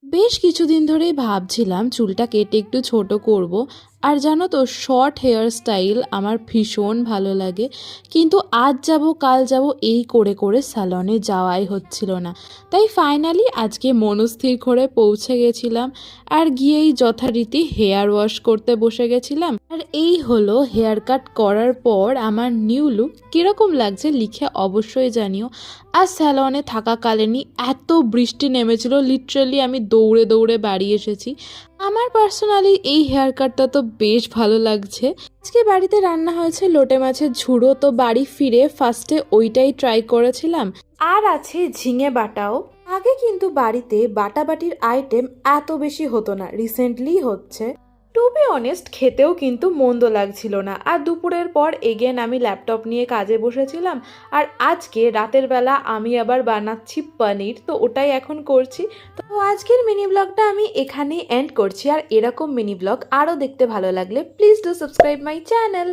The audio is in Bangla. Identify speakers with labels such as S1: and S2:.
S1: বেশ কিছুদিন ধরেই ভাবছিলাম চুলটা কেটে একটু ছোট করব। আর জানো তো, শর্ট হেয়ার স্টাইল আমার ভীষণ ভালো লাগে, কিন্তু আজ যাব কাল যাব এই করে করে স্যালনে যাওয়াই হচ্ছিল না। তাই ফাইনালি আজকে মনস্থির করে পৌঁছে গেছিলাম, আর গিয়েই যথারীতি হেয়ার ওয়াশ করতে বসে গেছিলাম। আর এই হলো হেয়ার কাট করার পর আমার নিউ লুক। কীরকম লাগছে লিখে অবশ্যই জানিও। আর স্যালনে থাকাকালীনই এত বৃষ্টি নেমেছিল, লিটারালি আমি দৌড়ে দৌড়ে বাড়ি এসেছি। আমার পার্সোনালি এই হেয়ার কাটটা তো বেশ ভালো লাগছে। আজকে বাড়িতে রান্না হয়েছে লোটে মাছের ঝুড়ো, তো বাড়ি ফিরে ফার্স্টে ওইটাই ট্রাই করেছিলাম। আর আছে ঝিঙে বাটাও। আগে কিন্তু বাড়িতে বাটাবাটির আইটেম এত বেশি হতো না, রিসেন্টলি হচ্ছে। টু বি অনেস্ট, খেতেও কিন্তু মন্দ লাগছিল না। আর দুপুরের পর এগেন আমি ল্যাপটপ নিয়ে কাজে বসেছিলাম। আর আজকে রাতের বেলা আমি আবার বানাচ্ছি পনির, তো ওটাই এখন করছি। তো আজকের মিনি ব্লগটা আমি এখানেই এন্ড করছি। আর এরকম মিনি ব্লগ আরও দেখতে ভালো লাগলে please do subscribe my channel.